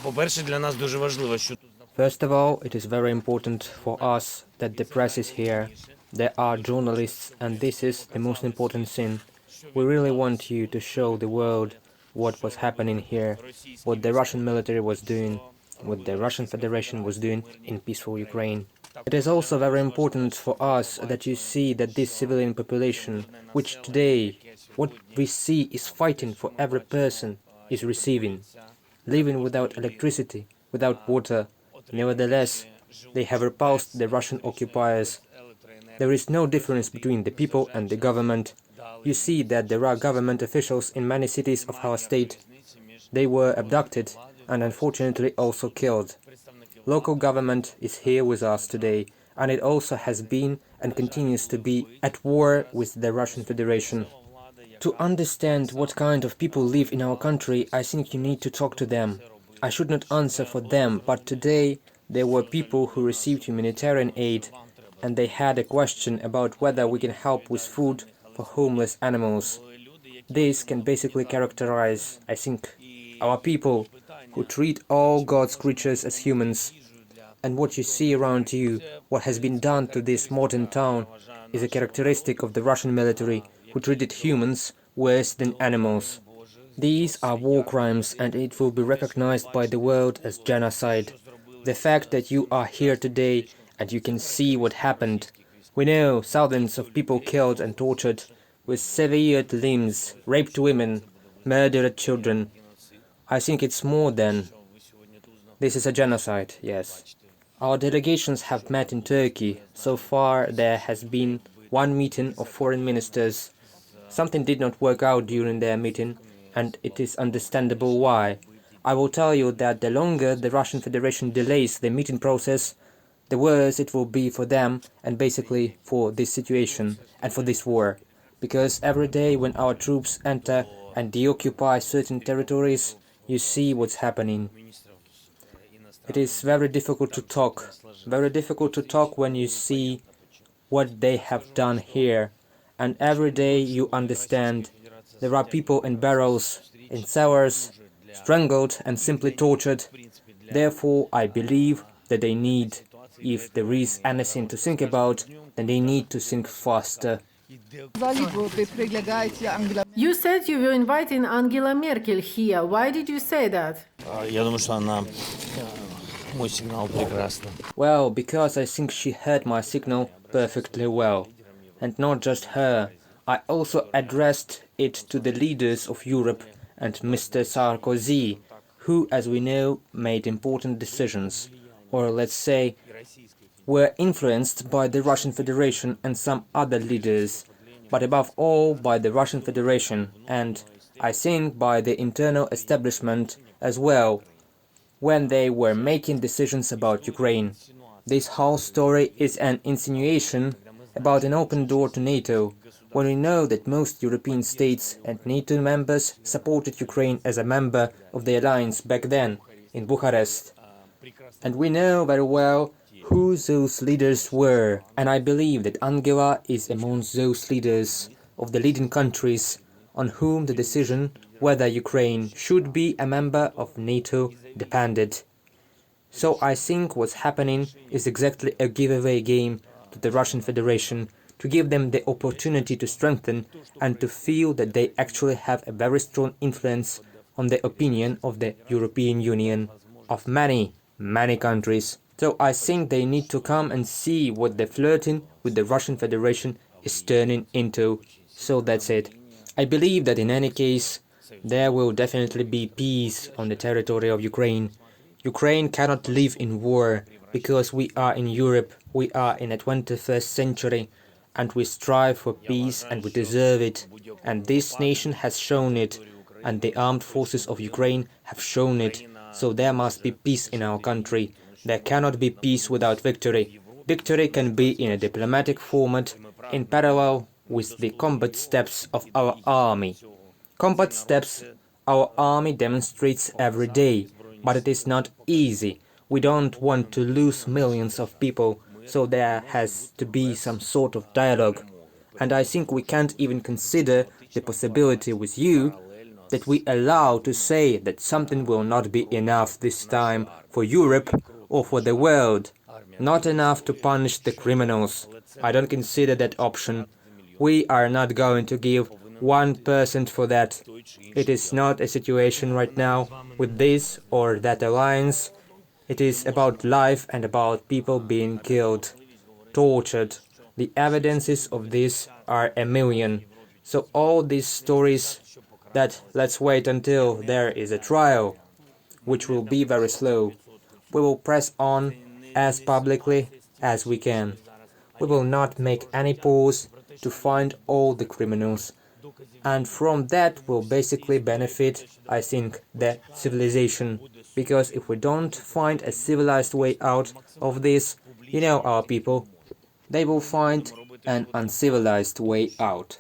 По-перше, для нас дуже важливо, що тут First of all, it is very important for us that the press is here. There are journalists, and this is the most important thing. We really want you to show the world what was happening here, what the Russian military was doing, what the Russian Federation was doing in peaceful Ukraine. It is also very important for us that you see that this civilian population, which today, what we see is fighting for every person, is receiving, living without electricity, without water. Nevertheless, they have repulsed the Russian occupiers. There is no difference between the people and the government. You see that there are government officials in many cities of our state. They were abducted and unfortunately also killed. Local government is here with us today, and it also has been and continues to be at war with the Russian Federation. To understand what kind of people live in our country, I think you need to talk to them. I should not answer for them, but today there were people who received humanitarian aid, and they had a question about whether we can help with food for homeless animals. This can basically characterize, I think, our people who treat all God's creatures as humans. And what you see around you, what has been done to this modern town, is a characteristic of the Russian military, who treated humans worse than animals. These are war crimes, and it will be recognized by the world as genocide. The fact that you are here today and you can see what happened. We know thousands of people killed and tortured, with severed limbs, raped women, murdered children. I think it's more than... This is a genocide, yes. Our delegations have met in Turkey. So far there has been one meeting of foreign ministers. Something did not work out during their meeting, and it is understandable why. I will tell you that the longer the Russian Federation delays the meeting process, the worse it will be for them and basically for this situation and for this war. Because every day when our troops enter and deoccupy certain territories, you see what's happening. It is very difficult to talk when you see what they have done here. And every day you understand there are people in barrels, in cellars, strangled and simply tortured. Therefore, I believe that they need, if there is anything to think about, then they need to think faster. You said you were inviting Angela Merkel here. Why did you say that? я думаю, що вона мой сигнал прекрасно. Well, because I think she heard my signal perfectly well. And not just her. I also addressed it to the leaders of Europe and Mr. Sarkozy, who, as we know, made important decisions, or let's say, were influenced by the Russian Federation and some other leaders, but above all by the Russian Federation and, I think, by the internal establishment as well, when they were making decisions about Ukraine. This whole story is an insinuation about an open door to NATO, when we know that most European states and NATO members supported Ukraine as a member of the alliance back then, in Bucharest. And we know very well who those leaders were, and I believe that Angela is amongst those leaders of the leading countries on whom the decision whether Ukraine should be a member of NATO depended. So I think what's happening is exactly a giveaway game to the Russian Federation, to give them the opportunity to strengthen and to feel that they actually have a very strong influence on the opinion of the European Union, of many countries. So I think they need to come and see what the flirting with the Russian Federation is turning into. So that's it. I believe that in any case, there will definitely be peace on the territory of Ukraine. Ukraine cannot live in war, because we are in Europe, we are in the 21st century, and we strive for peace and we deserve it. And this nation has shown it, and the armed forces of Ukraine have shown it. So there must be peace in our country. There cannot be peace without victory. Victory can be in a diplomatic format, in parallel with the combat steps of our army. Combat steps our army demonstrates every day, but it is not easy. We don't want to lose millions of people, so there has to be some sort of dialogue. And I think we can't even consider the possibility with you that we allow to say that something will not be enough this time for Europe or for the world, not enough to punish the criminals. I don't consider that option. We are not going to give 1% for that. It is not a situation right now with this or that alliance. It is about life and about people being killed, tortured. The evidences of this are a million. So all these stories that let's wait until there is a trial, which will be very slow, we will press on as publicly as we can. We will not make any pause to find all the criminals. And from that will basically benefit, I think, the civilization. Because if we don't find a civilized way out of this, you know our people, they will find an uncivilized way out.